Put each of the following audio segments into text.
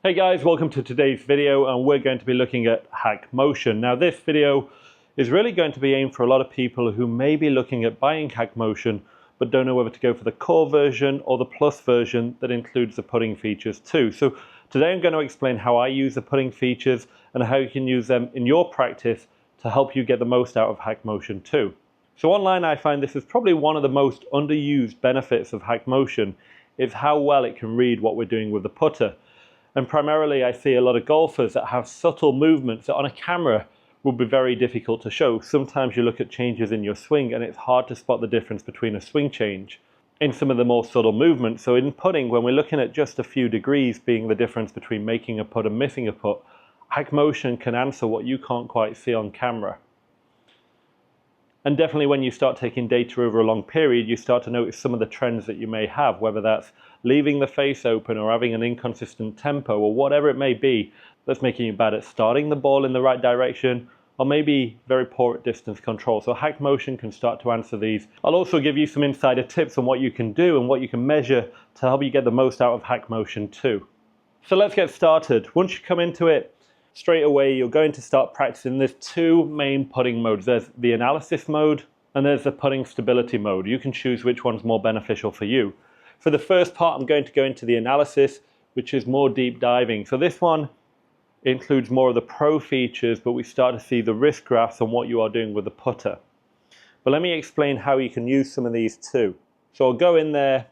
Hey guys, welcome to today's video, and we're going to be looking at hack motion. Now this video is really going to be aimed for a lot of people who may be looking at buying hack motion but don't know whether to go for the core version or the plus version that includes the putting features too. So today I'm going to explain how I use the putting features and how you can use them in your practice to help you get the most out of hack motion too. So online I find this is probably one of the most underused benefits of hack motion, is how well it can read what we're doing with the putter. And primarily I see a lot of golfers that have subtle movements that on a camera would be very difficult to show. Sometimes you look at changes in your swing and it's hard to spot the difference between a swing change in some of the more subtle movements. So in putting, when we're looking at just a few degrees being the difference between making a putt and missing a putt, hack motion can answer what you can't quite see on camera. And definitely when you start taking data over a long period, you start to notice some of the trends that you may have, whether that's leaving the face open or having an inconsistent tempo or whatever it may be that's making you bad at starting the ball in the right direction, or maybe very poor at distance control. So hack motion can start to answer these. I'll also give you some insider tips on what you can do and what you can measure to help you get the most out of hack motion too. So let's get started. Once you come into it, straight away you're going to start practicing. There's two main putting modes. There's the analysis mode and there's the putting stability mode. You can choose which one's more beneficial for you. For the first part, I'm going to go into the analysis, which is more deep diving. So this one includes more of the pro features, but we start to see the risk graphs on what you are doing with the putter. But let me explain how you can use some of these too. So I'll go in there,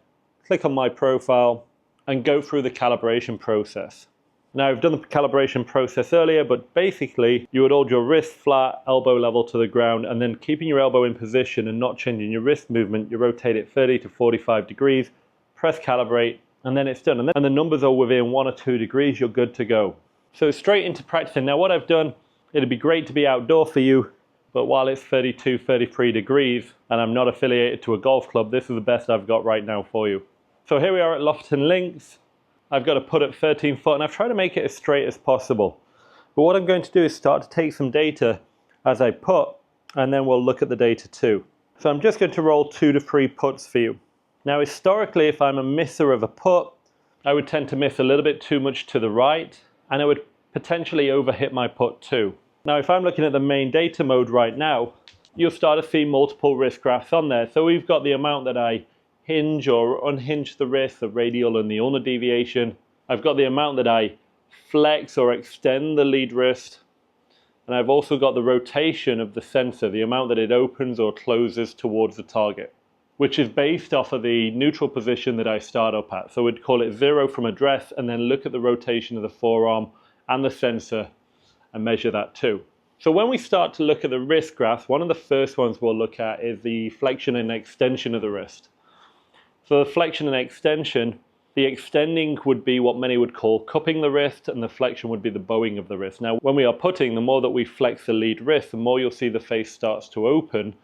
click on my profile and go through the calibration process. Now I've done the calibration process earlier, but basically you would hold your wrist flat, elbow level to the ground, and then keeping your elbow in position and not changing your wrist movement, you rotate it 30 to 45 degrees, press calibrate, and then it's done. And the numbers are within 1 or 2 degrees, you're good to go. So straight into practicing. Now what I've done, it'd be great to be outdoor for you, but while it's 32, 33 degrees, and I'm not affiliated to a golf club, this is the best I've got right now for you. So here we are at Lofton Links. I've got a putt at 13 foot and I've tried to make it as straight as possible. But what I'm going to do is start to take some data as I putt, and then we'll look at the data too. So I'm just going to roll 2 to 3 putts for you. Now historically, if I'm a misser of a putt, I would tend to miss a little bit too much to the right, and I would potentially overhit my putt too. Now if I'm looking at the main data mode right now, you'll start to see multiple risk graphs on there. So we've got the amount that I hinge or unhinge the wrist, the radial and the ulnar deviation. I've got the amount that I flex or extend the lead wrist. And I've also got the rotation of the sensor, the amount that it opens or closes towards the target, which is based off of the neutral position that I start up at. So we'd call it 0 from address, and then look at the rotation of the forearm and the sensor and measure that too. So when we start to look at the wrist graphs, one of the first ones we'll look at is the flexion and extension of the wrist. So the flexion and extension, the extending would be what many would call cupping the wrist, and the flexion would be the bowing of the wrist. Now when we are putting, the more that we flex the lead wrist, the more you'll see the face starts to open.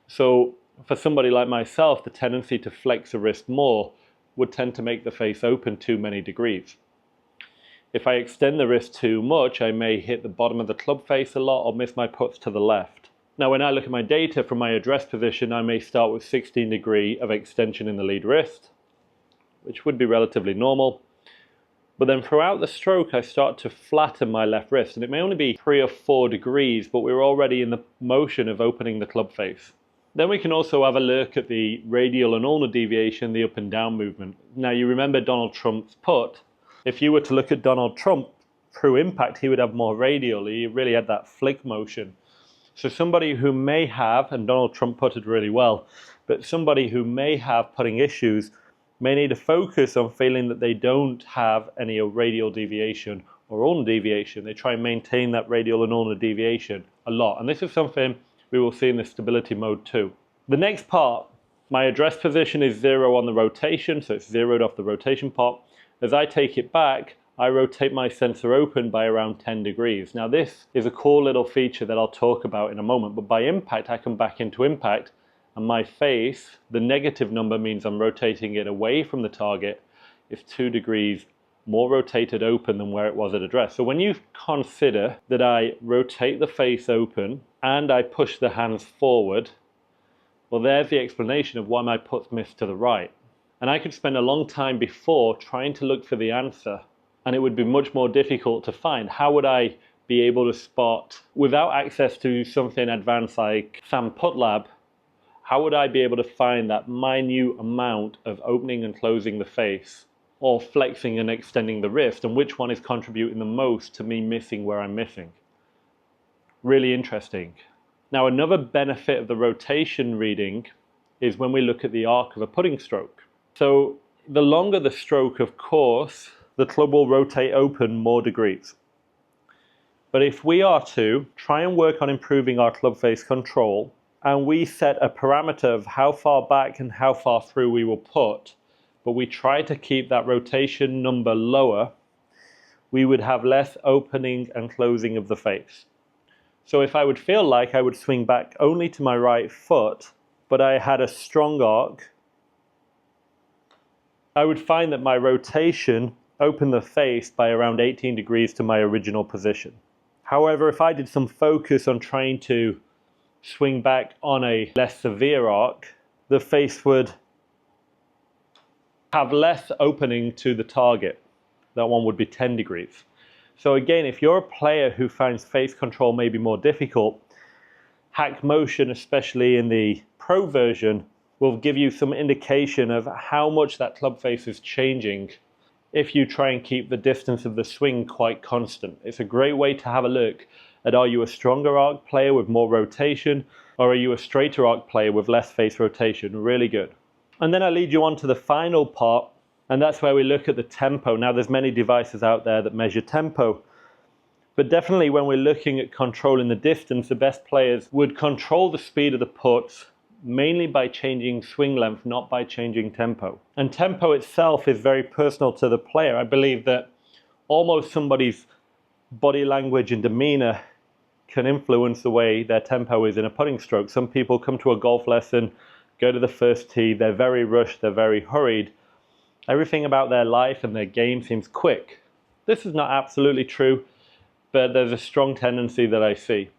So for somebody like myself, the tendency to flex the wrist more would tend to make the face open too many degrees. If I extend the wrist too much, I may hit the bottom of the club face a lot or miss my putts to the left. Now when I look at my data from my address position, I may start with 16 degrees of extension in the lead wrist, which would be relatively normal. But then throughout the stroke, I start to flatten my left wrist, and it may only be 3 or 4 degrees, but we're already in the motion of opening the club face. Then we can also have a look at the radial and ulnar deviation, the up and down movement. Now you remember Donald Trump's putt. If you were to look at Donald Trump through impact, he would have more radial. He really had that flick motion. So somebody who may have, and Donald Trump putted really well, but somebody who may have putting issues may need to focus on feeling that they don't have any radial deviation or ulnar deviation. They try and maintain that radial and ulnar deviation a lot. And this is something we will see in the stability mode too. The next part, my address position is 0 on the rotation, so it's zeroed off the rotation pot. As I take it back, I rotate my sensor open by around 10 degrees. Now this is a cool little feature that I'll talk about in a moment, but by impact I come back into impact, and my face, the negative number means I'm rotating it away from the target, is 2 degrees more rotated open than where it was at address. So when you consider that I rotate the face open and I push the hands forward, well there's the explanation of why my putts miss to the right. And I could spend a long time before trying to look for the answer and it would be much more difficult to find. How would I be able to spot, without access to something advanced like Sam Putt Lab, how would I be able to find that minute amount of opening and closing the face, or flexing and extending the wrist, and which one is contributing the most to me missing where I'm missing? Really interesting. Now, another benefit of the rotation reading is when we look at the arc of a putting stroke. So the longer the stroke, of course, the club will rotate open more degrees. But if we are to try and work on improving our club face control, and we set a parameter of how far back and how far through we will put, but we try to keep that rotation number lower, we would have less opening and closing of the face. So if I would feel like I would swing back only to my right foot, but I had a strong arc, I would find that my rotation opened the face by around 18 degrees to my original position. However, if I did some focus on trying to swing back on a less severe arc, the face would have less opening to the target. That one would be 10 degrees. So again, if you're a player who finds face control maybe more difficult, Hack Motion, especially in the Pro version, will give you some indication of how much that club face is changing if you try and keep the distance of the swing quite constant. It's a great way to have a look at, are you a stronger arc player with more rotation, or are you a straighter arc player with less face rotation? Really good. And then I lead you on to the final part, and that's where we look at the tempo. Now, there's many devices out there that measure tempo, but definitely when we're looking at controlling the distance, the best players would control the speed of the putts mainly by changing swing length, not by changing tempo. And tempo itself is very personal to the player. I believe that almost somebody's body language and demeanor can influence the way their tempo is in a putting stroke. Some people come to a golf lesson, go to the first tee, they're very rushed, they're very hurried. Everything about their life and their game seems quick. This is not absolutely true, but there's a strong tendency that I see.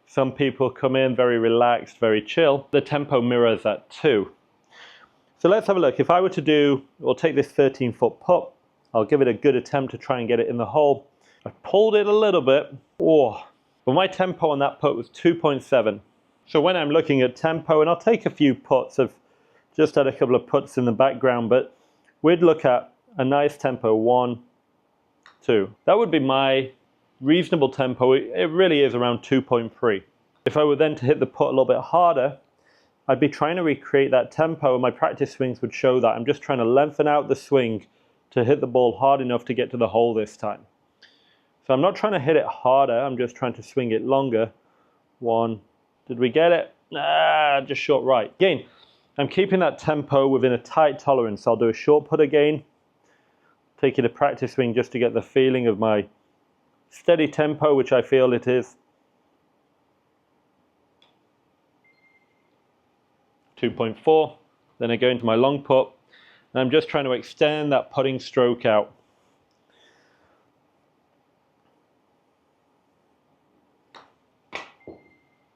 Some people come in very relaxed, very chill. The tempo mirrors that too. So let's have a look. If I were to do, we'll take this 13-foot putt. I'll give it a good attempt to try and get it in the hole. I pulled it a little bit. But my tempo on that putt was 2.7. So when I'm looking at tempo, and I'll take a few putts, I've just had a couple of putts in the background, but we'd look at a nice tempo, 1, 2. That would be my reasonable tempo. It really is around 2.3. If I were then to hit the putt a little bit harder, I'd be trying to recreate that tempo, and my practice swings would show that. I'm just trying to lengthen out the swing to hit the ball hard enough to get to the hole this time. So I'm not trying to hit it harder, I'm just trying to swing it longer. 1, did we get it? Just short right. Again, I'm keeping that tempo within a tight tolerance. I'll do a short putt again, taking a practice swing just to get the feeling of my steady tempo, which I feel it is. 2.4. Then I go into my long putt, and I'm just trying to extend that putting stroke out.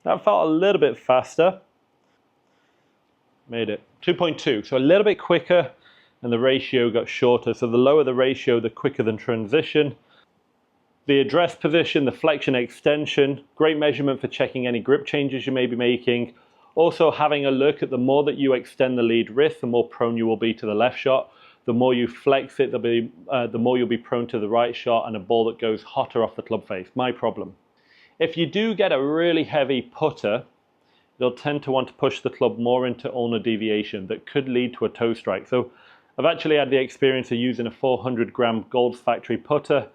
That felt a little bit faster. Made it 2.2, so a little bit quicker, and the ratio got shorter. So the lower the ratio, the quicker the transition. The address position, the flexion extension, great measurement for checking any grip changes you may be making. Also having a look at the more that you extend the lead wrist, the more prone you will be to the left shot. The more you flex it, the more you'll be prone to the right shot and a ball that goes hotter off the club face. My problem. If you do get a really heavy putter, they'll tend to want to push the club more into ulnar deviation that could lead to a toe strike. So I've actually had the experience of using a 400-gram Gold's Factory putter.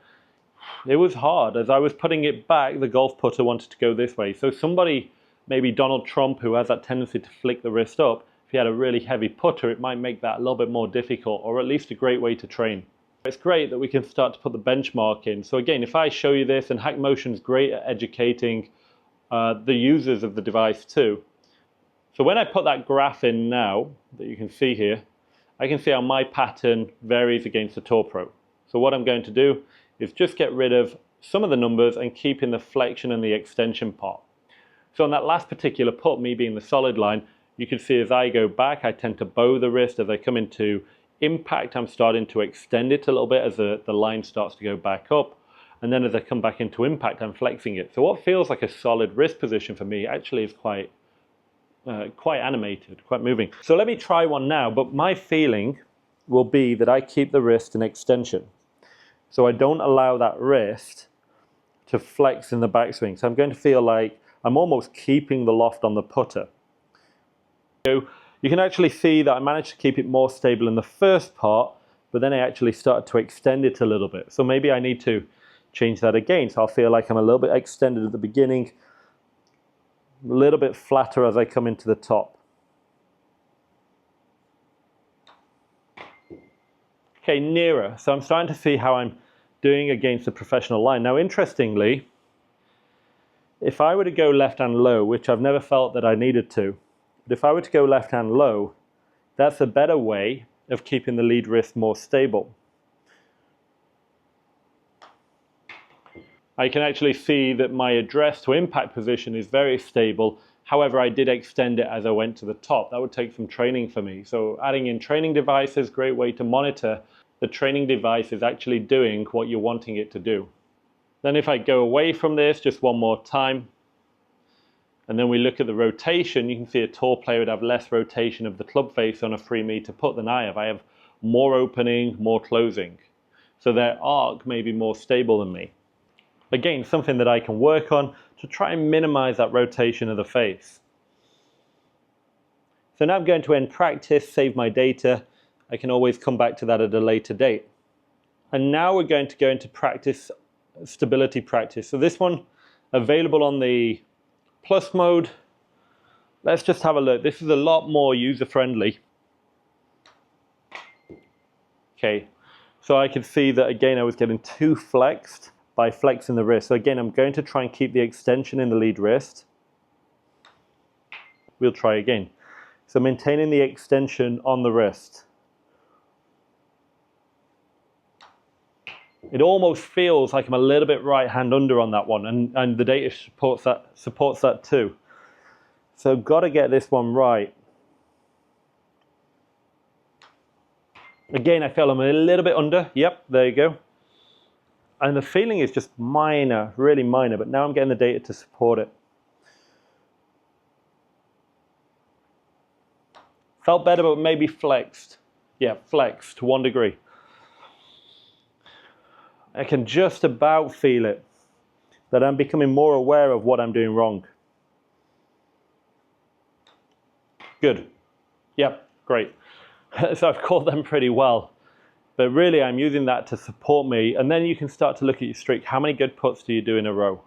It was hard. As I was putting it back, the golf putter wanted to go this way. So somebody, maybe Donald Trump, who has that tendency to flick the wrist up, if he had a really heavy putter, it might make that a little bit more difficult, or at least a great way to train. It's great that we can start to put the benchmark in. So again, if I show you this, and Hack Motion is great at educating the users of the device too. So when I put that graph in now, that you can see here, I can see how my pattern varies against the Tour Pro. So what I'm going to do is just get rid of some of the numbers and keep in the flexion and the extension part. So on that last particular putt, me being the solid line, you can see as I go back, I tend to bow the wrist. As I come into impact, I'm starting to extend it a little bit as the line starts to go back up. And then as I come back into impact, I'm flexing it. So what feels like a solid wrist position for me actually is quite animated, quite moving. So let me try one now, but my feeling will be that I keep the wrist in extension. So I don't allow that wrist to flex in the backswing. So I'm going to feel like I'm almost keeping the loft on the putter. So you can actually see that I managed to keep it more stable in the first part, but then I actually started to extend it a little bit. So maybe I need to change that again. So I'll feel like I'm a little bit extended at the beginning, a little bit flatter as I come into the top. Okay, nearer. So I'm starting to see how I'm doing against the professional line. Now, interestingly, if I were to go left hand low, which I've never felt that I needed to, but if I were to go left hand low, that's a better way of keeping the lead wrist more stable. I can actually see that my address to impact position is very stable. However, I did extend it as I went to the top. That would take some training for me. So adding in training devices, great way to monitor the training device is actually doing what you're wanting it to do. Then if I go away from this just one more time, and then we look at the rotation, you can see a tour player would have less rotation of the club face on a 3-meter putt than I have. I have more opening, more closing. So their arc may be more stable than me. Again, something that I can work on to try and minimize that rotation of the face. So now I'm going to end practice, save my data. I can always come back to that at a later date. And now we're going to go into practice, stability practice. So this one, available on the plus mode. Let's just have a look. This is a lot more user-friendly. Okay, so I could see that again I was getting too flexed by flexing the wrist. So again, I'm going to try and keep the extension in the lead wrist. We'll try again. So maintaining the extension on the wrist. It almost feels like I'm a little bit right hand under on that one, and the data supports that too. So got to get this one right. Again, I feel I'm a little bit under. Yep, there you go. And the feeling is just minor, really minor, but now I'm getting the data to support it. Felt better, but maybe flexed. Yeah, flexed to 1 degree. I can just about feel it, that I'm becoming more aware of what I'm doing wrong. Good. Yep, great. So I've caught them pretty well. But really, I'm using that to support me. And then you can start to look at your streak. How many good putts do you do in a row?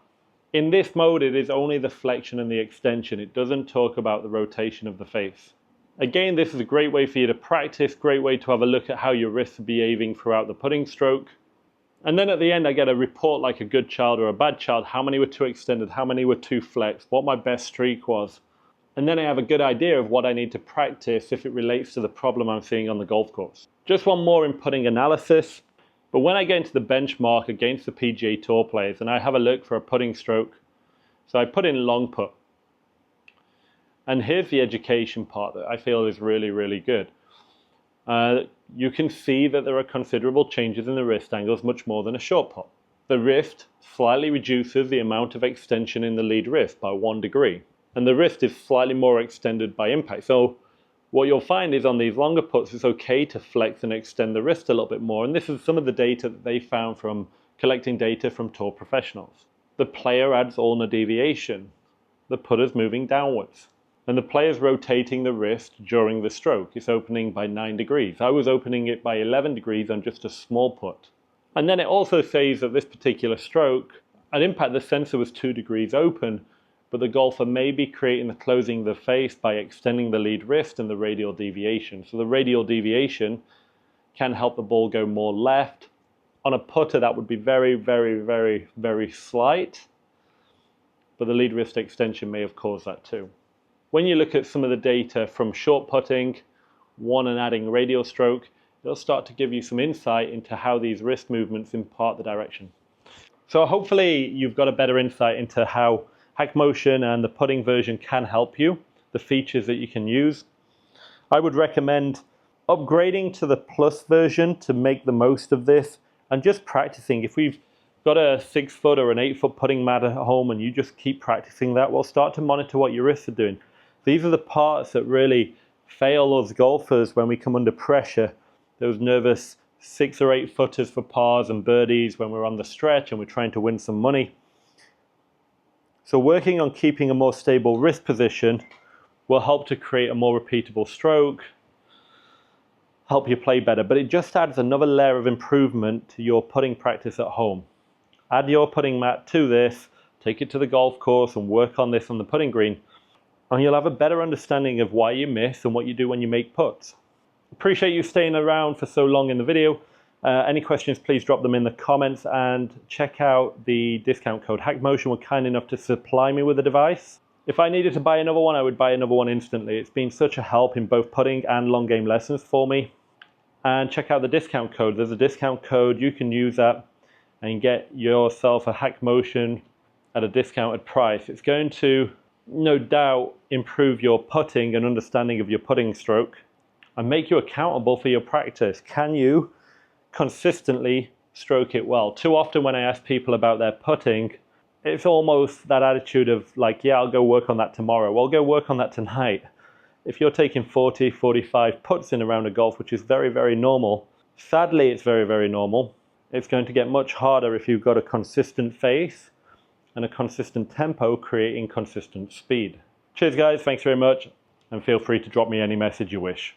In this mode, it is only the flexion and the extension. It doesn't talk about the rotation of the face. Again, this is a great way for you to practice, great way to have a look at how your wrists are behaving throughout the putting stroke. And then at the end, I get a report like a good child or a bad child. How many were too extended? How many were too flexed? What my best streak was. And then I have a good idea of what I need to practice if it relates to the problem I'm seeing on the golf course. Just one more in putting analysis. But when I get into the benchmark against the PGA Tour players and I have a look for a putting stroke, so I put in long putt. And here's the education part that I feel is really, really good. You can see that there are considerable changes in the wrist angles, much more than a short putt. The wrist slightly reduces the amount of extension in the lead wrist by 1 degree. And the wrist is slightly more extended by impact. So what you'll find is on these longer putts, it's okay to flex and extend the wrist a little bit more. And this is some of the data that they found from collecting data from tour professionals. The player adds ulnar deviation. The putter's moving downwards. And the player's rotating the wrist during the stroke. It's opening by 9 degrees. I was opening it by 11 degrees on just a small putt. And then it also says that this particular stroke, at impact the sensor was 2 degrees open, but the golfer may be creating the closing of the face by extending the lead wrist and the radial deviation. So the radial deviation can help the ball go more left. On a putter, that would be very, very, very, very slight, but the lead wrist extension may have caused that too. When you look at some of the data from short putting, and adding radial stroke, it'll start to give you some insight into how these wrist movements impart the direction. So hopefully you've got a better insight into how Hack Motion and the putting version can help you, the features that you can use. I would recommend upgrading to the plus version to make the most of this and just practicing. If we've got a 6 foot or an 8 foot putting mat at home and you just keep practicing that, we'll start to monitor what your wrists are doing. These are the parts that really fail us golfers when we come under pressure. Those nervous 6 or 8 footers for pars and birdies when we're on the stretch and we're trying to win some money. So working on keeping a more stable wrist position will help to create a more repeatable stroke, help you play better, but it just adds another layer of improvement to your putting practice at home. Add your putting mat to this, take it to the golf course and work on this on the putting green, and you'll have a better understanding of why you miss and what you do when you make putts. Appreciate you staying around for so long in the video. Any questions, please drop them in the comments, and check out the discount code. HackMotion were kind enough to supply me with a device. If I needed to buy another one, I would buy another one instantly. It's been such a help in both putting and long game lessons for me. And check out the discount code. There's a discount code. You can use that and get yourself a HackMotion at a discounted price. It's going to, no doubt, improve your putting and understanding of your putting stroke and make you accountable for your practice. Can you consistently stroke it well? Too often when I ask people about their putting, it's almost that attitude of like, yeah, I'll go work on that tomorrow. Well, go work on that tonight. If you're taking 40, 45 putts in a round of golf, which is very, very normal, sadly, it's very, very normal. It's going to get much harder if you've got a consistent face and a consistent tempo, creating consistent speed. Cheers, guys. Thanks very much. And feel free to drop me any message you wish.